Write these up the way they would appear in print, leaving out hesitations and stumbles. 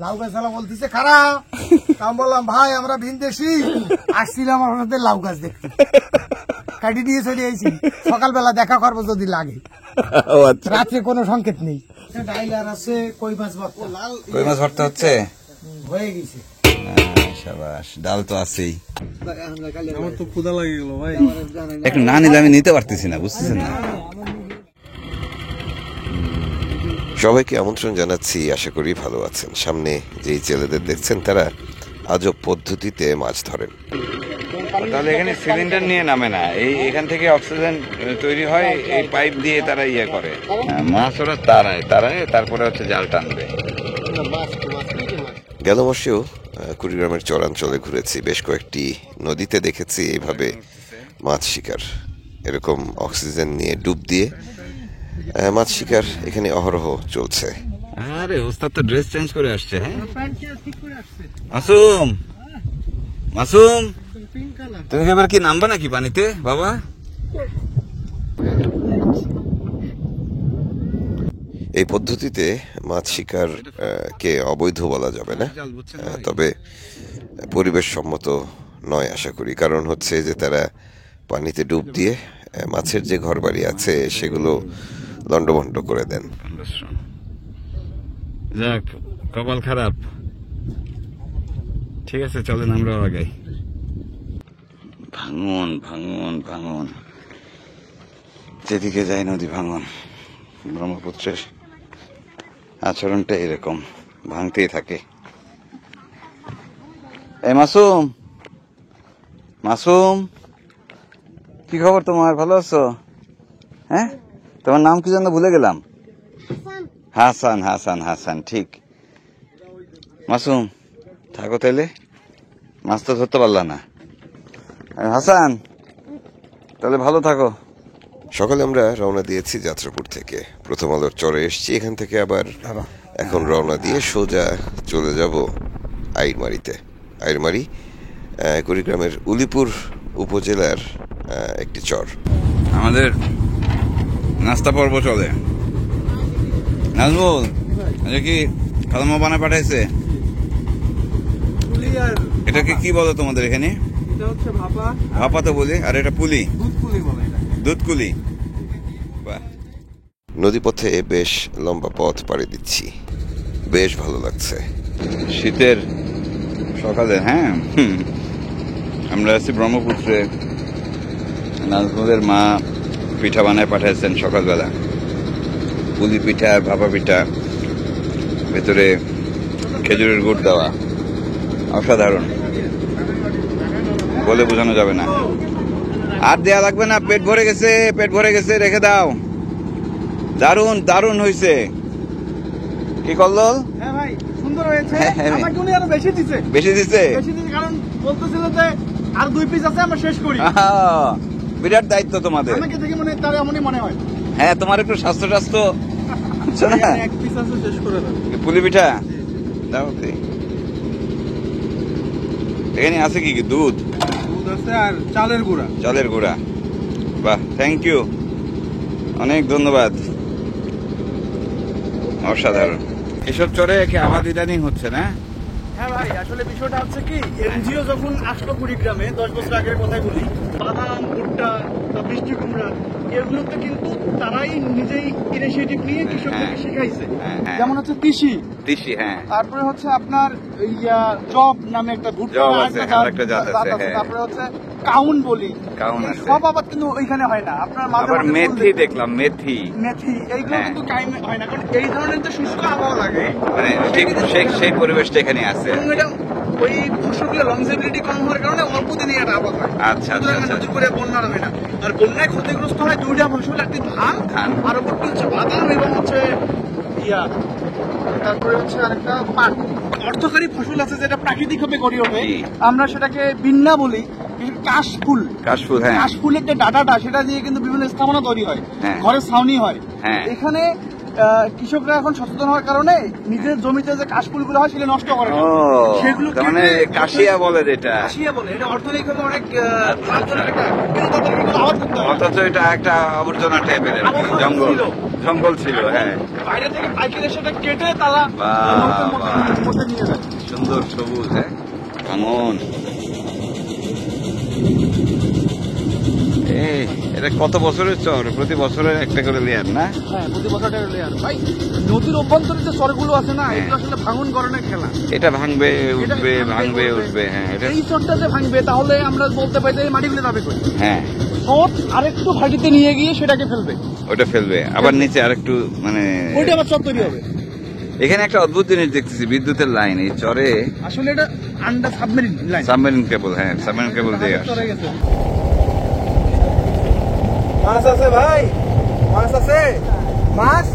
লাউ গাছ বলতেছে খারাপ। আমি বললাম ভাই আমরা ভিনদেশি, আসছিলাম আপনাদের লাউ গাছ দেখতে, কাটি দিয়ে চলে আইছি, সকালবেলা দেখা করবো যদি লাগে। রাত্রে কোনো সংকেত নেই। ডাইলার আছে, কই মাছ ভর্তা, কই মাছ ভর্তা হচ্ছে, হয়ে গেছে। শাবাশ, ডাল তো আছেই। আমার তো ক্ষুধা লাগে গেল ভাই, একটু না নিলে আমি নিতে পারতেছি না, বুঝতেছেন না। সবাইকে আমন্ত্রণ জানাচ্ছি, আশা করি ভালো আছেন। সামনে যেই ছেলেদের দেখছেন তারা আজব পদ্ধতিতে মাছ ধরেন। তাহলে এখানে সিলিন্ডার নিয়ে নামে না, এখান থেকে অক্সিজেন তৈরি হয়, এই পাইপ দিয়ে তারা ইয়ে করে মাছ ওরা তারায় তারপরে হচ্ছে জাল টানবে। গেল মাসেও কুড়িগ্রামের চরাঞ্চলে ঘুরেছি, বেশ কয়েকটি নদীতে দেখেছি এইভাবে মাছ শিকার। এরকম অক্সিজেন নিয়ে ডুব দিয়ে মাছ শিকার এখানে অহরহ চলছে। আরে ওস্তাদ তো ড্রেস চেঞ্জ করে আসছে। হ্যাঁ মাসুম, মাসুম তুমি এবার কি নামবা নাকি পানিতে বাবা? এই পদ্ধতিতে মাছ শিকার কে অবৈধ বলা যাবে না, তবে পরিবেশ সম্মত নয় আশা করি। কারণ হচ্ছে যে তারা পানিতে ডুব দিয়ে মাছের যে ঘরবাড়ি আছে সেগুলো লন্ডভন্ড করে দেন। যাক, কপাল খারাপ। ঠিক আছে, চলেন আমরা আগাই। ভাঙন ভাঙন ভাঙন, যেদিকে যাই নদী ভাঙন। ব্রহ্মপুত্রের আচরণটা এরকম, ভাঙতেই থাকে। এই মাসুম, মাসুম কি খবর তোমার? ভালো আছো? হ্যাঁ, তোমার নাম কি যেন ভুলে গেলাম। হাসান, হাসান, হাসান, ঠিক। মাসুম থাকো তাইলে, মাছ তো ধরতে পারলা না। হাসান তাহলে ভালো থাকো। সকালে আমরা রওনা দিয়েছি যাত্রাপুর থেকে, প্রথম আলোর চরে এসেছি, এখান থেকে আবার এখন রওনা দিয়ে সোজা চলে যাব আইরমারিতে। আইরমারি কুড়িগ্রামের উলিপুর উপজেলার একটি চর। আমাদের নাস্তা পর্ব চলে। নাজমুল আচ্ছা, কি খালাম্মা বানায় পাঠাইছে? এটাকে কি বলো তোমাদের এখানে? ভাপা তো বলি, আর এটা পুলি, দুধকুলি। নদীপথে বেশ লম্বা পথ পাড়ি দিচ্ছি, বেশ ভালো লাগছে। শীতের সকালে। হ্যাঁ, আমরা আছি ব্রহ্মপুত্রে। নাজমুলের মা পিঠা বানায় পাঠাইছেন সকালবেলা, পুলি পিঠা আর ভাপা পিঠা, ভেতরে খেজুরের গুড় দেওয়া, অসাধারণ, বলে বোঝানো যাবে না। আর দেয়া লাগবে না, পেট ভরে গেছে, পেট ভরে গেছে, রেখে দাও। দারুন দারুন হয়েছে। কি করলো? হ্যাঁ ভাই, সুন্দর হয়েছে। আমাকে উনি আরো বেশি দিছে, বেশি দিছে, কারণ বলতেছিল যে আর 2 পিস আছে আমরা শেষ করি। বিরাট দায়িত্ব তোমাদের। আমাকে দেখে মনে তার এমনই মনে হয়। হ্যাঁ, তোমার একটু স্বাস্থ্য এক পিস আছে, শেষ করে দাও। পুলি পিঠা দাও। এখানে আছে কি কি? দুধ আছে আর চালের গুঁড়া। চালের গুঁড়া, বাহ, থ্যাংক ইউ, অনেক ধন্যবাদ, অসাধারণ। এসব চরে কি আবাদ ইদানিং হচ্ছে না? হ্যাঁ ভাই, আসলে বিষয়টা হচ্ছে কি, এনজিও যখন আসলো কুড়িগ্রামে 10 বছর আগের কথাই বলি, বাদাম, ভুট্টা, বৃষ্টি কুমড়া, এগুলোতে কিন্তু তারাই নিজেই ইনিশিয়েটিভ নিয়ে কৃষকদেরকে শিখাইছে। যেমন হচ্ছে তিসি, হ্যাঁ, তারপরে হচ্ছে আপনার জব নামে একটা ভুট্টা একটা জাত আছে, তারপরে হচ্ছে কাউন বলি, সব আবার কিন্তু ওইখানে হয় না। আপনার মাঝে মেথি দেখলাম, মেথি এইগুলো কিন্তু কাইমে হয় না, কারণ এই ধরনের যে শুষ্ক আবহাওয়া লাগে, মানে ঠিক সেই পরিবেশটা এখানে আছে। ওই ফসলগুলো লংজিবিলিটি কম হওয়ার কারণে অল্প দিনই একটা আবাদ হয়। আচ্ছা আচ্ছা আচ্ছা। নতুন করে বন্যা হয় না, আর বন্যায় ক্ষতিগ্রস্ত হয় 2টা ফসল, একটি ধান আর ওপরটি হচ্ছে বাদাম এবং হচ্ছে তারপরে হচ্ছে আরেকটা পাট। অর্থকারী ফসল আছে যেটা প্রাকৃতিক ভাবে গড়ে ওঠে, আমরা সেটাকে বিন্না বলি। কাশফুল, হ্যাঁ, কাশফুলের যে ডাটাটা সেটা দিয়ে কিন্তু বিভিন্ন স্থাপনা তৈরি হয়, ঘরে ছাউনি হয়। এখানে কৃষকরা এখন সচেতন হওয়ার কারণে নিজের জমিতে যে কাশফুলগুলো হয় সেগুলো নষ্ট করে না। ও সেগুলো তার মানে কাশিয়া বলে যেটা, কাশিয়া বলে, এটা অর্থনৈতিকভাবে অনেক লাভজনক একটা, কিন্তু তাদের এগুলো আবাদ করতে হয়। অথচ এটা একটা আবর্জনা টাইপের আবর্জনা জঙ্গল ছিল। জঙ্গল ছিল। হ্যাঁ, বাইরে থেকে পাইকারি সেটা কেটে তারা বাহ, নৌকার বাহ। মধ্যে নিয়ে যায়। সুন্দর সবুজ। হ্যাঁ, ভাঙন। এই এটা কত বছরের চর? প্রতি বছরের একটা করে লেয়ার না? হ্যাঁ, প্রতি বছর একটা লেয়ার। ভাই নদীর অভ্যন্তরে যে চরগুলো আছে না, এগুলো আসলে ভাঙন গড়নের খেলা। এটা ভাঙবে এটা উঠবে, ভাঙবে গড়বে। উঠবে। হ্যাঁ, এটা এই চরটা যে ভাঙবে তাহলে আমরা বলতে পারি যে এই মাটিগুলো যাবে কই? হ্যাঁ, স্রোত আরেকটু ভাটিতে নিয়ে গিয়ে সেটাকে ফেলবে, ওটা ফেলবে আবার নিচে আরেকটু, মানে ওইটা আবার চর তৈরি হবে। এখানে একটা অদ্ভুত জিনিস দেখতেছি, বিদ্যুতের লাইন এই চরে, আসলে এটা under submarine line. Submarine cable. হ্যাঁ, সাবমেরিন কেবল দিয়ে আসে। চরে গেছে। মাছ আছে ভাই, মাছ আছে, মাছ।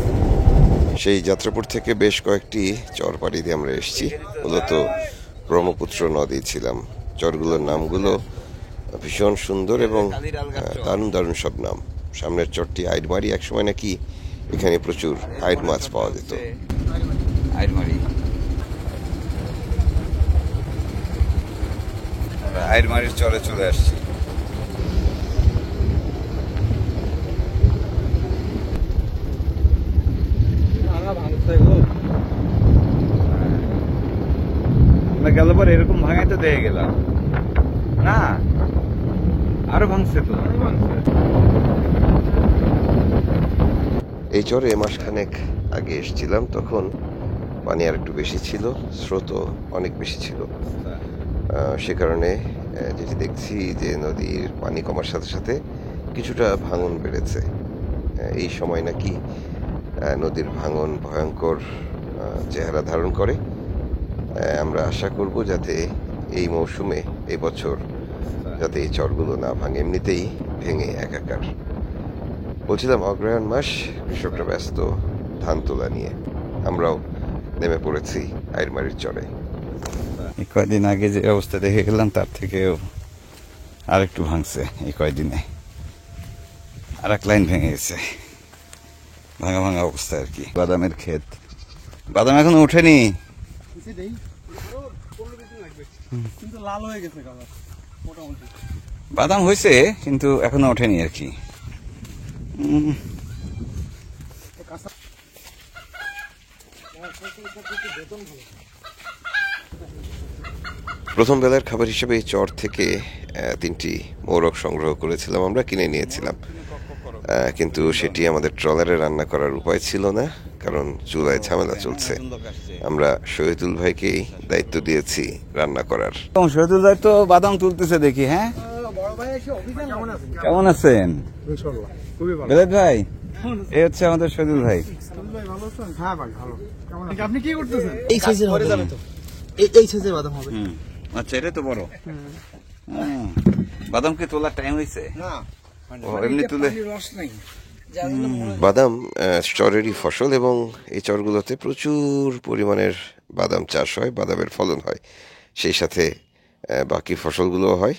সেই যাত্রাপুর থেকে বেশ কয়েকটি চর পাড়ি দিয়ে আমরা এসেছি। মূলত ব্রহ্মপুত্র নদী ছিলাম। চরগুলোর নামগুলো ভীষণ সুন্দর এবং দারুণ দারুণ সব নাম। সামনের চরটি আইডমারি, একসময় নাকি এখানে প্রচুর আইড মাছ পাওয়া যেত। আইরমারি, আইরমারির চরে চলে আসছি। আমরা গেল পর এরকম ভাঙাই তো দেখে গেলাম না, আরো ভাঙছে তো। এই চরে মাসখানেক আগে এসেছিলাম, তখন পানি আর একটু বেশি ছিল, স্রোতও অনেক বেশি ছিল। সে কারণে যেটি দেখছি যে নদীর পানি কমার সাথে সাথে কিছুটা ভাঙন বেড়েছে। এই সময় নাকি নদীর ভাঙন ভয়ঙ্কর চেহারা ধারণ করে। আমরা আশা করব যাতে এই মৌসুমে, এই বছর যাতে এই চরগুলো না ভাঙে, এমনিতেই ভেঙে একাকার। বলছিলাম অগ্রহায়ণ মাস, কৃষকরা ব্যস্ত ধান তোলা নিয়ে। আমরাও নেমে পড়েছি আইরমারির চরে। এই কয়দিন আগে যে অবস্থা দেখে গেলাম তার থেকেও আর একটু ভাঙছে। এই কয়দিনে আর এক লাইন ভেঙে গেছে, ভাঙা ভাঙা অবস্থা আর কি। বাদামের ক্ষেত, বাদাম এখনো ওঠেনি, কিন্তু লাল হয়ে গেছে কালার মোটামুটি। বাদাম হয়েছে কিন্তু এখনো ওঠেনি আর কি। প্রথম বেলার খাবার হিসেবে এই চর থেকে 3টি মোরগ সংগ্রহ করেছিলাম, আমরা কিনে নিয়েছিলাম। কিন্তু সেটি আমাদের ট্রলারে রান্না করার উপায় ছিল না, কারণ চুলায় ঝামেলা চলছে। আমরা শহীদুল ভাইকেই দায়িত্ব দিয়েছি রান্না করার। শহীদুল ভাই তো বাদাম তুলতেছে দেখি। হ্যাঁ, কেমন আছেন বেলায়েত ভাই? এই হচ্ছে আমাদের শহীদুল ভাই। হ্যাঁ ভাই ভালো। আপনি কি করতেছেন? এই সাইজের হবে তো, এই সাইজের বাদাম হবে। আচ্ছা, এটা তো বড়। বাদাম কি তোলার টাইম হয়েছে? না, এমনি তুলে রস নাই। বাদাম চরেরই ফসল এবং এই চরগুলোতে প্রচুর পরিমাণের বাদাম চাষ হয়, বাদামের ফলন হয়। সেই সাথে বাকি ফসলগুলোও হয়।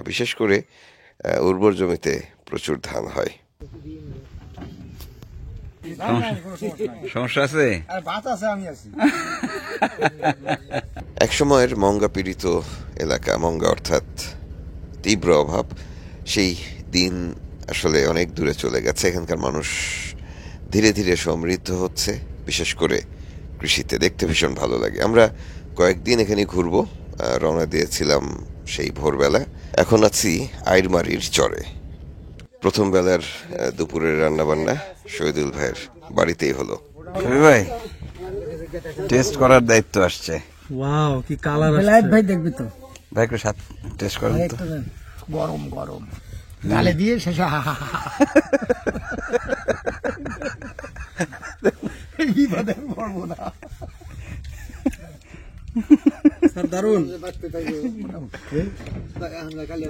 বিশেষ করে উর্বর জমিতে প্রচুর ধান হয়। সমস্যা আছে? আর ভাত আছে, আমি আছি। একসময়ের মঙ্গা পীড়িত এলাকা, মঙ্গা অর্থাৎ তীব্র অভাব, সেই দিন আসলে অনেক দূরে চলে গেছে। এখানকার মানুষ ধীরে ধীরে সমৃদ্ধ হচ্ছে, বিশেষ করে কৃষিতে। দেখতে ভীষণ ভালো লাগে। আমরা কয়েকদিন এখানে ঘুরবো, রওনা দিয়েছিলাম সেই ভোরবেলা। এখন আছি আইরমারির চরে। প্রথম বেলার দুপুরের রান্নাবান্না শহীদুল ভাইয়ের বাড়িতেই হলো। ভাই টেস্ট করার দায়িত্ব আসছে। ওয়াও, কি কালার! বেলায়েত ভাই দেখবি তো, ভাই একটু স্বাদ টেস্ট করেন তো। গরম গরম গালে দিয়ে শেষে বিপদে পড়বো না। স্যার দারুন।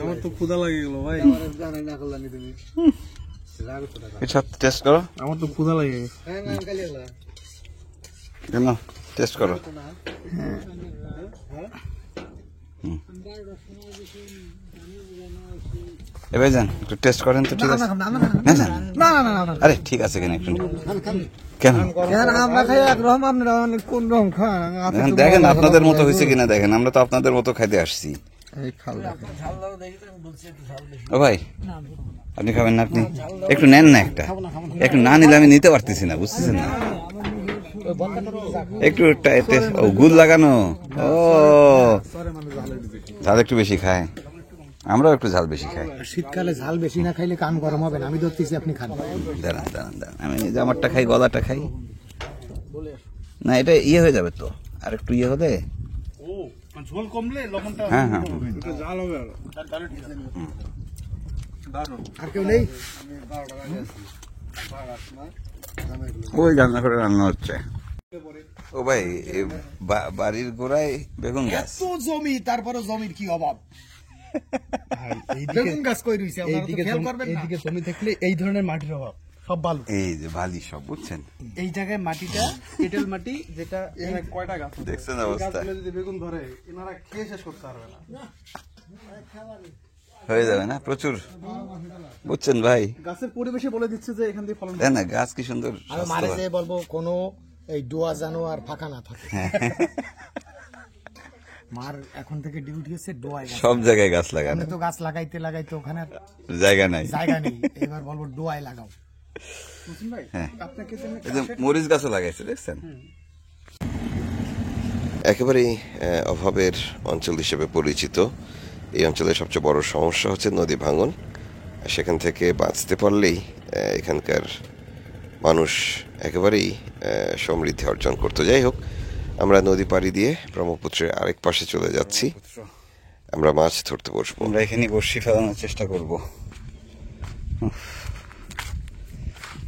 আমার তো ক্ষুধা লাগে গেল ভাই। টেস্ট করো। আমার তো ক্ষুধা লাগে গেছে। কেন টেস্ট করো। এবার যান একটু টেস্ট করেন তো, ঠিক আছে? না না আরে ঠিক আছে, কেন একটু কেন আমরা খাই একরকম, আপনারা কোন রকম খান? দেখেন আপনাদের মতো হয়েছে কিনা দেখেন, আমরা তো আপনাদের মতো খাইতে আসছি। ও ভাই আপনি খাবেন না? আপনি একটু নেন না, একটু না নিলে আমি নিতে পারতেছি না, বুঝতেছেন না? একটু গুড় লাগানো। ও ঝাল একটু বেশি খায়, আমরাও একটু ঝাল বেশি খাই। শীতকালে ঝাল বেশি না খাইলে কান গরম হবে না, আমি ধরতেছি, আপনি খান। দাঁড়ান দাঁড়ান দাঁড়ান, আমি নিজে আমারটা খাই, গলাটা খাই না, এটা ইয়ে হয়ে যাবে তো, আর একটু ইয়ে হলে। ঝোল কমলে লবণটা হ্যাঁ হ্যাঁ জাল হবে আর কেউ নেই? ওই রান্না করে রান্না হচ্ছে। ও ভাই বাড়ির গোড়ায় বেগুন গাছ, এত জমি, তারপরে জমির কি অভাব? বেগুন গাছ কই রইছে? এইদিকে জমি থাকলে এই ধরনের মাটির অভাব, সব বালু, এই যে বালি সব, বুঝছেন? এই জায়গায় মাটিটা এঁটেল মাটি, যেটা কয়টা গাছ দেখছেন অবস্থা, যদি বেগুন ধরে এনারা খেয়ে শেষ করতে পারবে না, হয়ে যাবে না প্রচুর, বুঝছেন ভাই? গাছের পরিবেশে বলে দিচ্ছে যে এখান থেকে ফলন। দেখ না গাছ কি সুন্দর। আমি মারে যে বলবো কোনো এই ডোয়া জানো আর ফাঁকা না থাকে। মার এখন থেকে ডিউটি হচ্ছে ডোয়ায় গাছ। সব জায়গায় গাছ লাগানো, আমি তো গাছ লাগাইতে লাগাইতে ওখানে জায়গা নাই, এবার বলবো ডোয়ায় লাগাও। হ্যাঁ এই যে মরিচ গাছও লাগাইছে, দেখছেন? একেবারেই অভাবের অঞ্চল হিসেবে পরিচিত এই অঞ্চলের সবচেয়ে বড় সমস্যা হচ্ছে নদী ভাঙন। সেখান থেকে বাঁচতে পারলেই এখানকার মানুষ একেবারেই সমৃদ্ধি অর্জন করতে। যাই হোক, আমরা নদী পাড়ি দিয়ে ব্রহ্মপুত্রের আরেক পাশে চলে যাচ্ছি, আমরা মাছ ধরতে বসবো। আমরা এখানে বড়শি ফেলানোর চেষ্টা করব,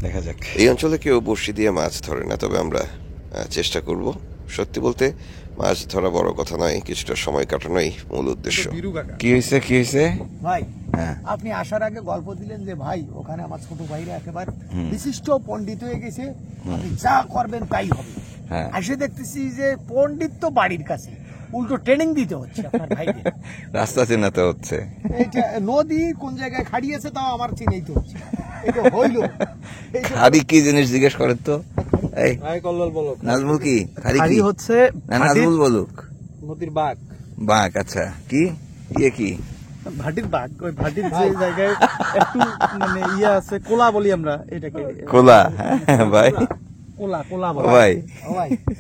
দেখা যাক। এই অঞ্চলে কেউ বড়শি দিয়ে মাছ ধরে না, তবে আমরা চেষ্টা করব। সত্যি বলতে মাছ ধরা বড় কথা নয়, কিছুটা সময় কাটানোই মূল উদ্দেশ্য। কি হয়েছে কি হয়েছে ভাই? হ্যাঁ আপনি আসার আগে গল্প দিলেন যে ভাই ওখানে আমার ছোট ভাইরা একেবারে বিশিষ্ট পণ্ডিত হয়ে গেছে, আপনি যা করবেন তাই হবে। হ্যাঁ। এসে দেখতেছি যে পণ্ডিত তো বাড়ির কাছে, উল্টো ট্রেনিং দিতে হচ্ছে আপনার ভাইকে। রাস্তা চিনাতে হচ্ছে, এইটা নদী কোন জায়গায় খাড়িয়েছে তাও আমার চিনাইতে হচ্ছে। এটা হইল খাড়ি কি জিনিস জিজ্ঞেস করেন তো? এই নাজমুল কি খাড়ি কি হচ্ছে না, নাজমুল বলুক। নদীর বাঘ, বাঘ, আচ্ছা কি ইয়ে কি ভাটির বাঘ, ওই ভাটির যে জায়গায় একটু মানে ইয়ে আছে, কোলা বলি আমরা এটাকে, কোলা? হ্যাঁ ভাই, কোলা ভাই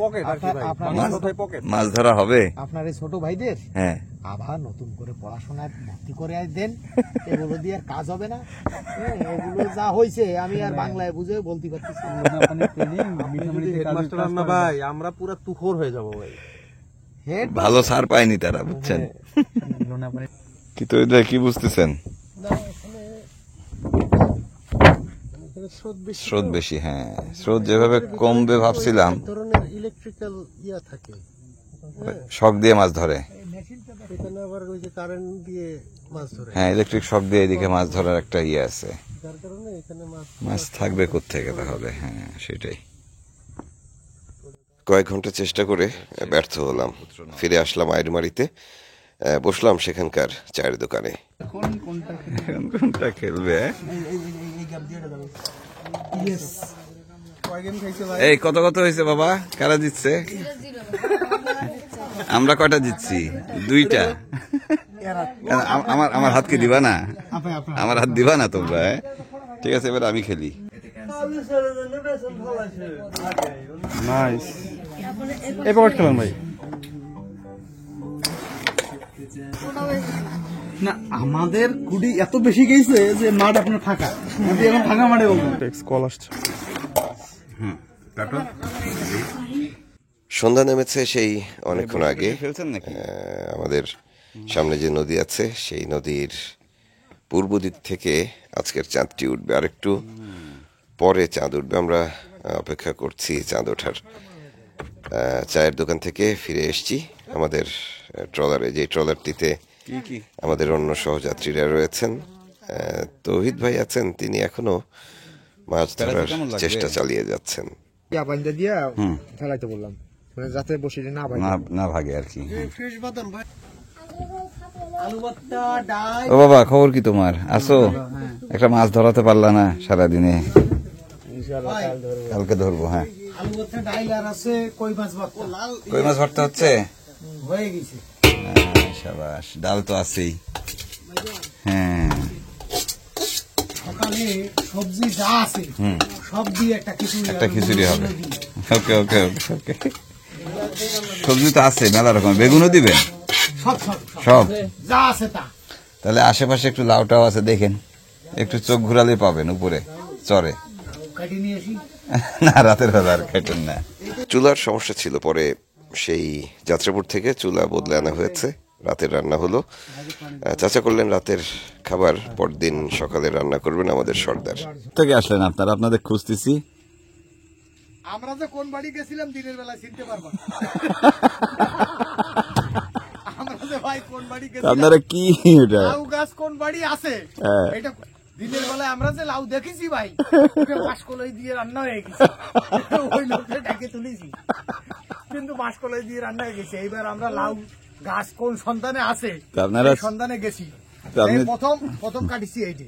পকেট আর কি ভাই, বাংলা কথায় পকেট। মাছ ধরা হবে আপনার এই ছোট ভাইদের হ্যাঁ আবার নতুন করে পড়াশোনায় ভর্তি করে দেন, এগুলো দিয়ে আর কাজ হবে না। এগুলো যা হয়েছে আমি আর বাংলায় বুঝে বলতে পারতেছি না ভাই, আমরা পুরো তুখোর হয়ে যাবো ভাই। ভালো সার পায়নি তারা, বুঝছেন? কি তো এটা কি বুঝতেছেন? স্রোত বেশি, হ্যাঁ স্রোত যেভাবে কমবে ভাবছিলাম, ইলেকট্রিক্যাল ইয়া থাকে, শক দিয়ে মাছ ধরে। এখানে আবার ওই যে কারেন্ট দিয়ে মাছ ধরে, হ্যাঁ ইলেকট্রিক শক দিয়ে এদিকে মাছ ধরার একটা ইয়ে আছে, যার কারণে এখানে মাছ থাকবে কোত্থেকে তাহলে? হ্যাঁ সেটাই। কয়েক ঘন্টা চেষ্টা করে ব্যর্থ হলাম, ফিরে আসলাম আইরমারিতে, বসলাম সেখানকার চায়ের দোকানে। কোনটা খেলবে? এই কত কত হয়েছে বাবা? কারা জিতছে? আমরা কয়টা জিতছি? 2টা। আমার হাত কি দিবা না? আমার হাত দিবা না তোমরা? ঠিক আছে, এবার আমি খেলি। নাইস, এই পকেট খেলাম ভাই। না আমাদের কুড়ি এত বেশি গেছে যে মাঠ আপনার ফাঁকা, এখন ফাঁকা মাঠে কল আসছে। সন্ধ্যা নেমেছে সেই অনেকক্ষণ আগে। ফেলছেন নাকি? আমাদের সামনে যে নদী আছে সেই নদীর পূর্ব দিক থেকে আজকের চাঁদটি উঠবে, আর একটু পরে চাঁদ উঠবে। আমরা অপেক্ষা করছি চাঁদ ওঠার। চায়ের দোকান থেকে ফিরে এসেছি আমাদের ট্রলারে, যে ট্রলারটিতে আমাদের অন্য সহযাত্রীরা রয়েছেন। তৌহিদ ভাই আছেন, তিনি এখনো মাছ ধরার চেষ্টা চালিয়ে যাচ্ছেন। দিয়া ফেলাইতে বললাম যাতে বসে না না ভাগে আর কি। ফ্রেশ বাদাম ভাই। আলু ভর্তা, ডাল। ও বাবা, খবর কি তোমার? আসো, একটা মাছ ধরাতে পারলা না সারাদিনে? কালকে ধরবো। হ্যাঁ, আলু ভর্তা, ডাল আর আছে কই মাছ ভর্তা। কই মাছ ভর্তা হচ্ছে? হয়ে গেছে। শাবাশ, ডাল তো আছেই। হ্যাঁ, সকালে সবজি যা আছে সব দিয়ে একটা খিচুড়ি হবে। ওকে ওকে ওকে ওকে। সবজি তো আছে মেলা রকম, বেগুনও দিবেন? সব সব সব যা আছে তা। তাহলে আশেপাশে একটু লাউটাও আছে, দেখেন, একটু চোখ ঘুরালে পাবেন উপরে চরে। কাটি নিয়ে আসি। না, রাতের বেলা আর খাইতেন না। চুলার সমস্যা ছিল, পরে সেই যাত্রাপুর থেকে চুলা বদলে আনা হয়েছে, রাতের রান্না হলো। চাচা করলেন রাতের খাবার, পরদিন সকালে রান্না করবেন আমাদের সর্দার। থেকে আসলেন আপনারা? আপনাদের খুঁজতেছি। আমরা যে কোন বাড়ি গেছিলাম দিনের বেলা চিনতে পারবো না। আমরা যে ভাই কোন বাড়ি গেছিলাম, আপনারা কি এটা? লাউ গাছ কোন বাড়ি আছে হ্যাঁ। এটা দিনের বেলায় আমরা যে লাউ দেখেছি ভাই, মাসকলাই দিয়ে রান্না হয়ে গেছে। ওই লোকটা ডেকে তুলেছি, কিন্তু মাসকলাই দিয়ে রান্না হয়ে গেছে। এইবার আমরা লাউ গাছ কোন সন্ধানে আছে তা আপনারা সেই সন্ধানে গেছি। তা আপনি- এই প্রথম কাটিছি এইটি,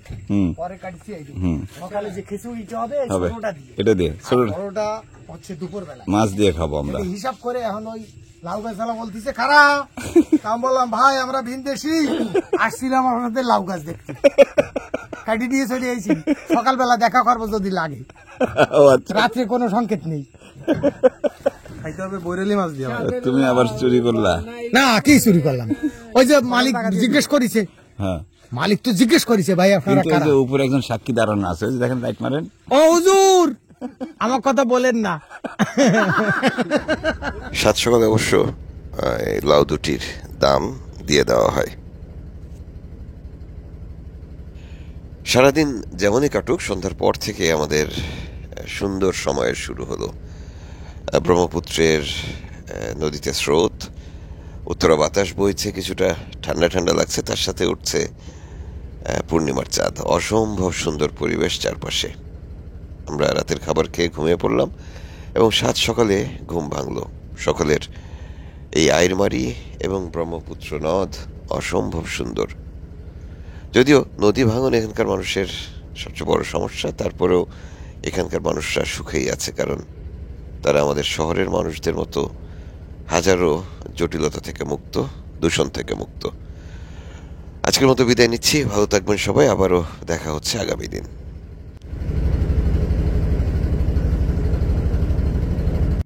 পরে কাটিছি এইটি। সকালে যে খিচুড়িটা হবে এই হবে ছোটটা দিয়ে, এটা দিয়ে ছোট বড়টা হচ্ছে দুপুর বেলা। মাছ দিয়ে খাবো আমরা। হিসাব করে এখন ওই লাউ গাছ আলা বলতেছে খারাপ। আমি বললাম ভাই আমরা ভিনদেশি, আসছিলাম আপনাদের লাউ গাছ দেখতে, কাটি দিয়ে চলে আইছি। সকালবেলা দেখা করবো যদি লাগে, ও আচ্ছা, রাত্রে কোনো সংকেত নেই। খাইতে হবে বৈরালি মাছ দিয়ে। তুমি আবার চুরি করলা? না, কি চুরি করলাম? ওই যে মালিক জিজ্ঞেস করেছে, হ্যাঁ, মালিক তো জিজ্ঞেস করেছে ভাই আপনারা কিন্তু ওই কারা? যে উপরে একজন সাক্ষী দাঁড়ানো আছে, ওই যে দেখেন, লাইট মারেন। ও হুজুর, আমার কথা বলেন না। সাত সকালে অবশ্য এই লাউ দুটির দাম দিয়ে দেওয়া হয়। সারাদিন যেমনই কাটুক, সন্ধ্যার পর থেকে আমাদের সুন্দর সময়ের শুরু হলো। ব্রহ্মপুত্রের নদীতে স্রোত, উত্তরা বাতাস বইছে, কিছুটা ঠান্ডা ঠান্ডা লাগছে, তার সাথে উঠছে পূর্ণিমার চাঁদ। অসম্ভব সুন্দর পরিবেশ চারপাশে। আমরা রাতের খাবার খেয়ে ঘুমিয়ে পড়লাম এবং সাত সকালে ঘুম ভাঙল। সকালের এই আইরমারি এবং ব্রহ্মপুত্র নদ অসম্ভব সুন্দর। যদিও নদী ভাঙন এখানকার মানুষের সবচেয়ে বড় সমস্যা, তারপরেও এখানকার মানুষরা সুখেই আছে, কারণ তারা আমাদের শহরের মানুষদের মতো হাজারো জটিলতা থেকে মুক্ত, দূষণ থেকে মুক্ত। আজকের মতো বিদায় নিচ্ছি, ভালো থাকবেন সবাই, আবারও দেখা হচ্ছে আগামী দিন।